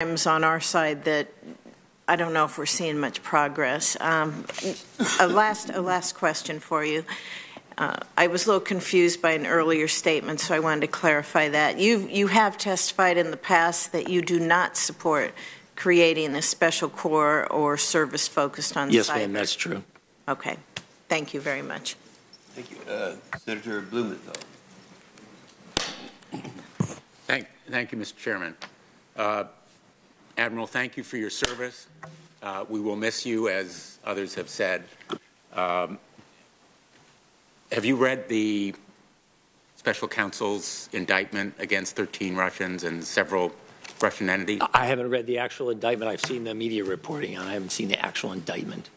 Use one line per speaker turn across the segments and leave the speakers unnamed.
on our side that I don't know if we're seeing much progress. A last question for you. I was a little confused by an earlier statement, so I wanted to clarify that. You have testified in the past that you do not support creating a special corps or service focused on cyber.
Yes, ma'am, that's true.
Okay. Thank you very much.
Thank you. Senator Blumenthal.
Thank you, Mr. Chairman. Admiral, thank you for your service. We will miss you, as others have said. Have you read the special counsel's indictment against 13 Russians and several Russian entities?
I haven't read the actual indictment. I've seen the media reporting on it. I haven't seen the actual indictment.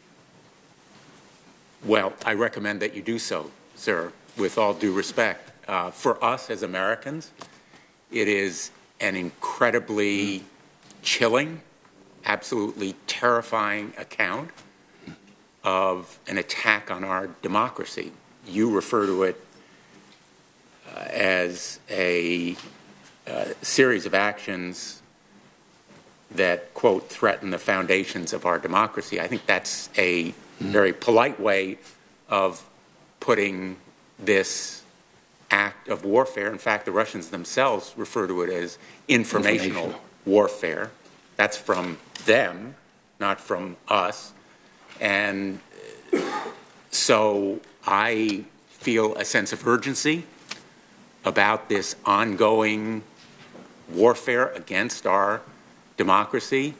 Well, I recommend that you do so, sir, with all due respect. For us as Americans, it is an incredibly chilling, absolutely terrifying account of an attack on our democracy. You refer to it as a series of actions that, quote, threaten the foundations of our democracy. I think that's a very polite way of putting this act of warfare. In fact, the Russians themselves refer to it as informational warfare. That's from them, not from us. And so I feel a sense of urgency about this ongoing warfare against our democracy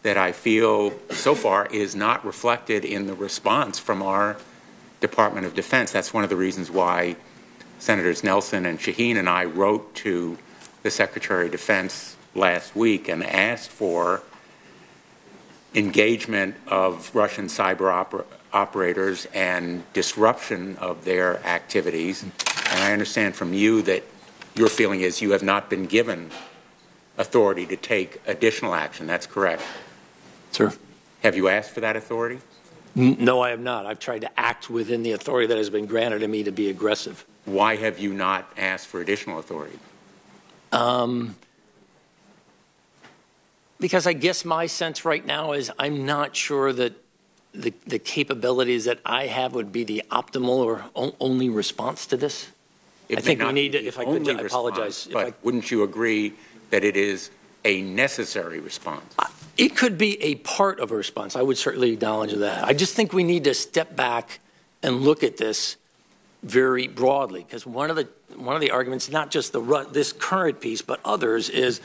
that I feel so far is not reflected in the response from our Department of Defense. That's one of the reasons why Senators Nelson and Shaheen and I wrote to the Secretary of Defense last week and asked for engagement of Russian cyber operators and disruption of their activities. And I understand from you that your feeling is you have not been given authority to take additional action. That's correct.
Sir.
Have you asked for that authority?
No, I have not. I've tried to act within the authority that has been granted to me to be aggressive.
Why have you not asked for additional authority?
Because I guess my sense right now is I'm not sure that the capabilities that I have would be the optimal or only response to this. I think we need to, if I could, I apologize.
But wouldn't you agree that it is a necessary response?
It could be a part of a response. I would certainly acknowledge that. I just think we need to step back and look at this very broadly, because one of the arguments, not just this current piece, but others, is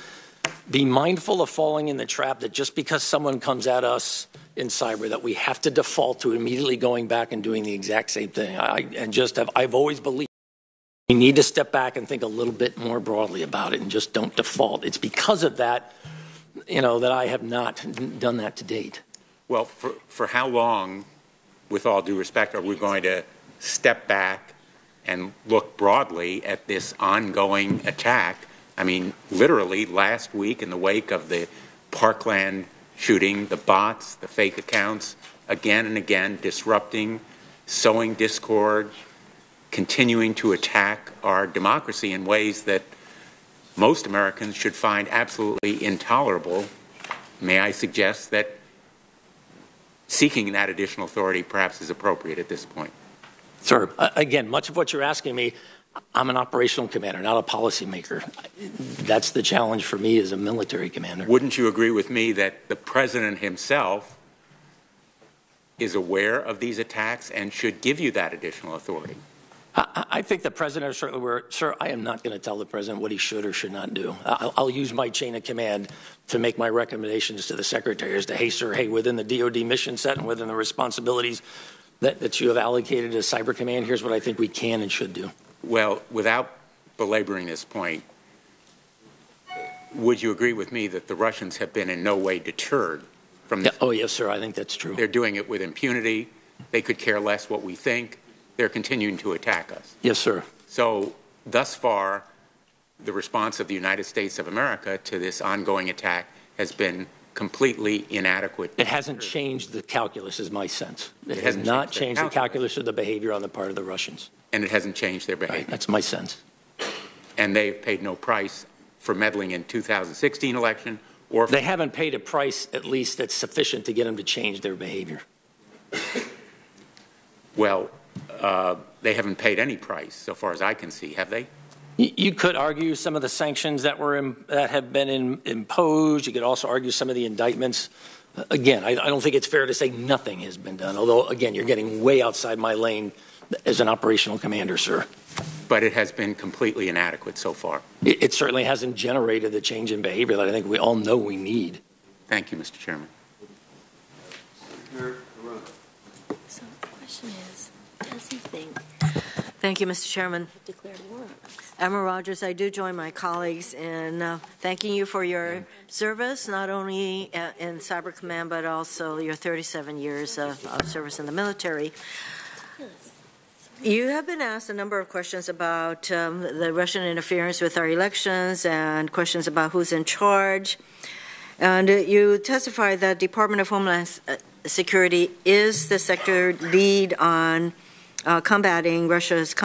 be mindful of falling in the trap that just because someone comes at us in cyber that we have to default to immediately going back and doing the exact same thing. I've always believed we need to step back and think a little bit more broadly about it and just don't default. It's because of that, that I have not done that to date.
Well, for how long, with all due respect, are we going to step back and look broadly at this ongoing attack? I mean, literally last week, in the wake of the Parkland shooting, the bots, the fake accounts, again and again disrupting, sowing discord, continuing to attack our democracy in ways that most Americans should find absolutely intolerable. May I suggest that seeking that additional authority perhaps is appropriate at this point?
Sir, again, much of what you're asking me, I'm an operational commander, not a policymaker. That's the challenge for me as a military commander.
Wouldn't you agree with me that the president himself is aware of these attacks and should give you that additional authority?
I think the president is certainly aware. Sir, I am not going to tell the president what he should or should not do. I'll use my chain of command to make my recommendations to the secretary as to, hey, sir, hey, within the DOD mission set and within the responsibilities that you have allocated to Cyber Command, here's what I think we can and should do.
Well, without belaboring this point, would you agree with me that the Russians have been in no way deterred from this?
Oh, yes, sir. I think that's true.
They're doing it with impunity. They could care less what we think. They're continuing to attack us.
Yes, sir.
So thus far, the response of the United States of America to this ongoing attack has been completely inadequate.
It hasn't changed the calculus, is my sense. It has not changed the calculus of the behavior on the part of the Russians.
And it hasn't changed their behavior.
Right, that's my sense.
And they've paid no price for meddling in 2016 election or
They haven't paid a price, at least, that's sufficient to get them to change their behavior.
well, they haven't paid any price, so far as I can see, have they?
You could argue some of the sanctions that have been imposed. You could also argue some of the indictments. Again, I don't think it's fair to say nothing has been done, although, again, you're getting way outside my lane as an operational commander, sir.
But it has been completely inadequate so far.
It certainly hasn't generated the change in behavior that I think we all know we need.
Thank you, Mr. Chairman.
So the question is, does he think
Thank you, Mr. Chairman.
declared war on us?
Admiral Rogers, I do join my colleagues in thanking you for your service, not only in Cyber Command, but also your 37 years of service in the military. You have been asked a number of questions about the Russian interference with our elections and questions about who's in charge. And you testified that Department of Homeland Security is the sector lead on countering Russia's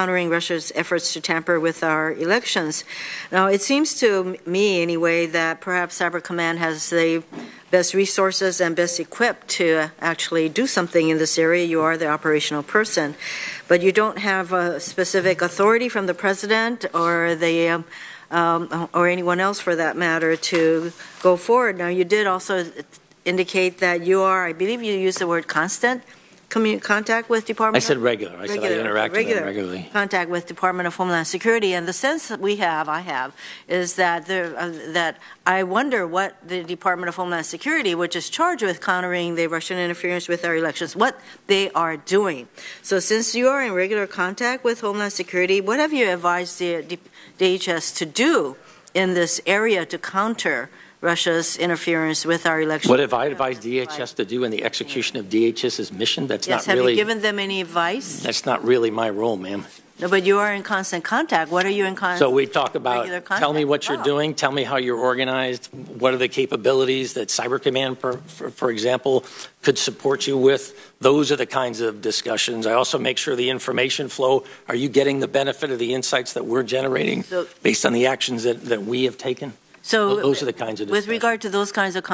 efforts to tamper with our elections. Now, it seems to me, anyway, that perhaps Cyber Command has the best resources and best equipped to actually do something in this area. You are the operational person, but you don't have a specific authority from the president or the or anyone else, for that matter, to go forward. Now, you did also indicate that you are, I believe you used the word constant contact with Department.
I said regular. I said I interact with them regularly.
Contact with Department of Homeland Security, and the sense that I have, is that that I wonder what the Department of Homeland Security, which is charged with countering the Russian interference with our elections, what they are doing. So, since you are in regular contact with Homeland Security, what have you advised the DHS to do in this area to counter Russia's interference with our elections?
What have I advised DHS to do in the execution of DHS's mission? That's
yes,
not really.
Have you given them any advice?
That's not really my role, ma'am.
No, but you are in constant contact. What are you in constant?
So we talk about, tell me what you're doing, tell me how you're organized, what are the capabilities that Cyber Command, for example, could support you with. Those are the kinds of discussions. I also make sure the information flow, are you getting the benefit of the insights that we're generating based on the actions that we have taken? So those are the kinds of discussions.
With regard to those kinds of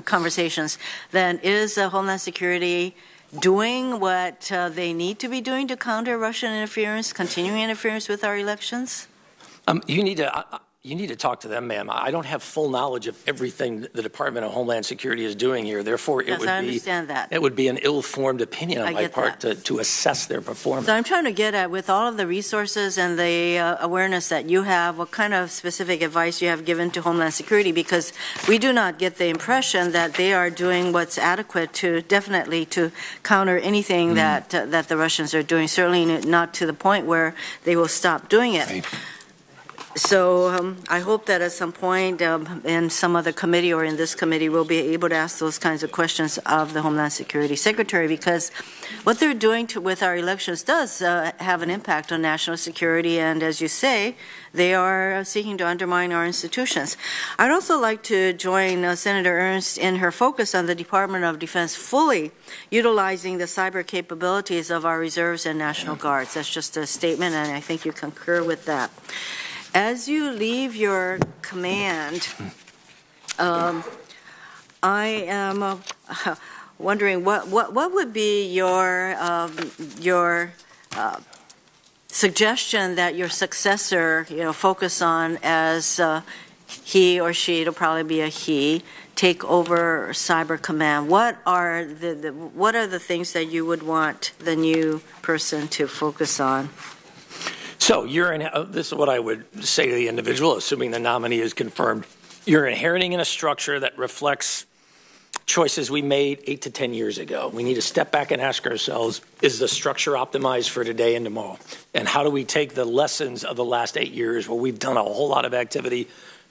conversations, then is Homeland Security doing what they need to be doing to counter Russian interference, continuing interference with our elections? You need to talk to them, ma'am. I don't have full knowledge of everything the Department of Homeland Security is doing here. Therefore, it would be an ill-formed opinion on my part to assess their performance. So I'm trying to get at, with all of the resources and the awareness that you have, what kind of specific advice you have given to Homeland Security, because we do not get the impression that they are doing what's adequate to counter anything that the Russians are doing, certainly not to the point where they will stop doing it. Right. So I hope that at some point in some other committee or in this committee, we'll be able to ask those kinds of questions of the Homeland Security Secretary, because what they're doing with our elections does have an impact on national security, and as you say, they are seeking to undermine our institutions. I'd also like to join Senator Ernst in her focus on the Department of Defense fully utilizing the cyber capabilities of our reserves and National Guards. That's just a statement, and I think you concur with that. As you leave your command, I am wondering what would be your suggestion that your successor, focus on as he or she, it'll probably be a he, take over Cyber Command. What are the things that you would want the new person to focus on?
So this is what I would say to the individual, assuming the nominee is confirmed. You're inheriting in a structure that reflects choices we made 8 to 10 years ago. We need to step back and ask ourselves, is the structure optimized for today and tomorrow? And how do we take the lessons of the last 8 years where we've done a whole lot of activity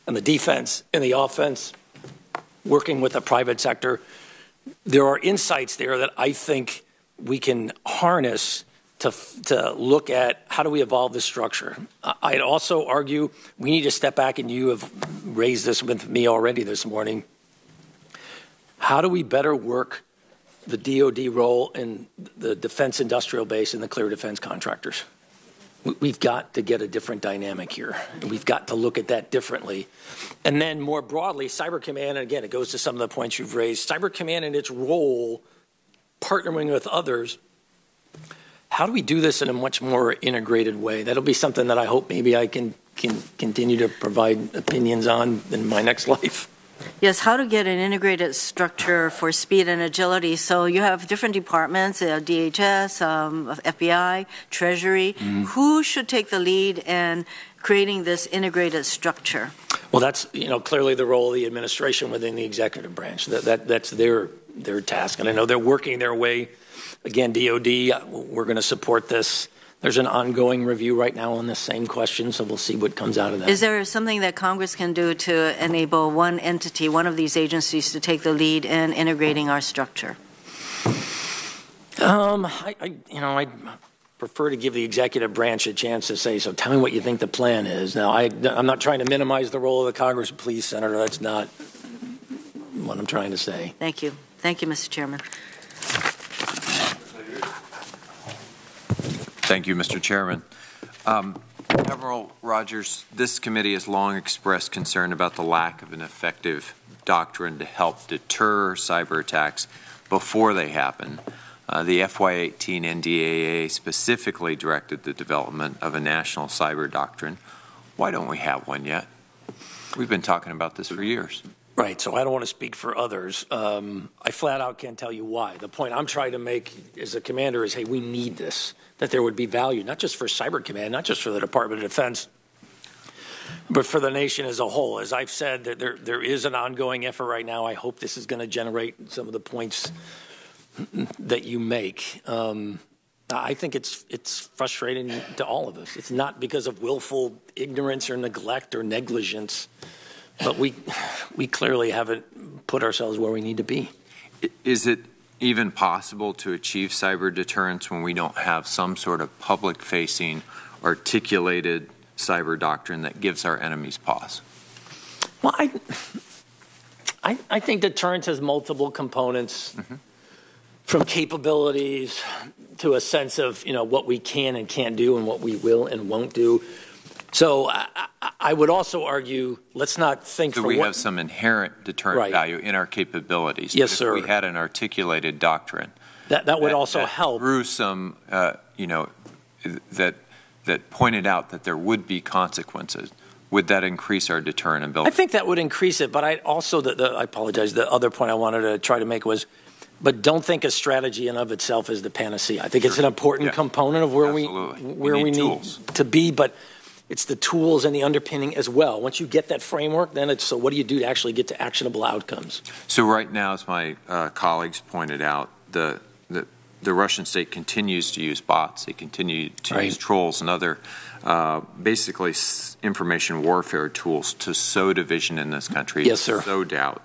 in the defense, in the offense, working with the private sector? There are insights there that I think we can harness to look at how do we evolve this structure. I'd also argue we need to step back, and you have raised this with me already this morning. How do we better work the DoD role in the defense industrial base and the clear defense contractors? we've got to get a different dynamic here. We've got to look at that differently. And then more broadly, Cyber Command, and again, it goes to some of the points you've raised, Cyber Command and its role, partnering with others. How do we do this in a much more integrated way? That'll be something that I hope maybe I can continue to provide opinions on in my next life.
Yes, how to get an integrated structure for speed and agility. So you have different departments, DHS, FBI, Treasury. Who should take the lead in creating this integrated structure?
Well, that's clearly the role of the administration within the executive branch. That's their task, and I know they're working their way. Again, DOD, we're going to support this. There's an ongoing review right now on this same question, so we'll see what comes out of that.
Is there something that Congress can do to enable one entity, one of these agencies, to take the lead in integrating our structure?
I prefer to give the executive branch a chance to say, so tell me what you think the plan is. Now, I'm not trying to minimize the role of the Congress. Please, Senator, that's not what I'm trying to say.
Thank you. Thank you, Mr. Chairman.
Thank you, Mr. Chairman. Admiral Rogers, this committee has long expressed concern about the lack of an effective doctrine to help deter cyber attacks before they happen. The FY18 NDAA specifically directed the development of a national cyber doctrine. Why don't we have one yet? We've been talking about this for years.
Right, so I don't want to speak for others. I flat out can't tell you why. The point I'm trying to make as a commander is, hey, we need this, that there would be value, not just for Cyber Command, not just for the Department of Defense, but for the nation as a whole. As I've said, there is an ongoing effort right now. I hope this is going to generate some of the points that you make. I think it's frustrating to all of us. It's not because of willful ignorance or neglect or negligence, but we clearly haven't put ourselves where we need to be.
Is it even possible to achieve cyber deterrence when we don't have some sort of public-facing, articulated cyber doctrine that gives our enemies pause?
Well, I think deterrence has multiple components, from capabilities to a sense of what we can and can't do and what we will and won't do. So I would also argue, let's not think.
So we have some inherent deterrent value in our capabilities.
Yes,
but
sir.
If we had an articulated doctrine
that would also help.
Through some, that pointed out that there would be consequences. Would that increase our deterrent ability?
I think that would increase it, but I also, I apologize, the other point I wanted to try to make was, but don't think a strategy in of itself is the panacea. I think it's an important component of where we need to be, but it's the tools and the underpinning as well. Once you get that framework, then it's, so what do you do to actually get to actionable outcomes?
So right now, as my colleagues pointed out, the Russian state continues to use bots. They continue to use trolls and other basically information warfare tools to sow division in this country.
Yes, sir.
Sow doubt.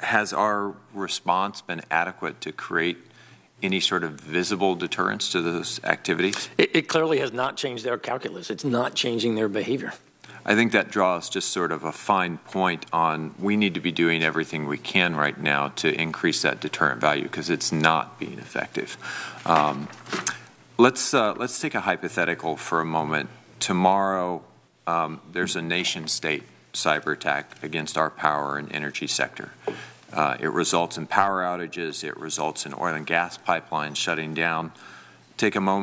Has our response been adequate to create any sort of visible deterrence to those activities?
It clearly has not changed their calculus. It's not changing their behavior.
I think that draws just sort of a fine point on we need to be doing everything we can right now to increase that deterrent value because it's not being effective. Let's take a hypothetical for a moment. Tomorrow, there's a nation-state cyber attack against our power and energy sector. It results in power outages. It results in oil and gas pipelines shutting down. Take a moment.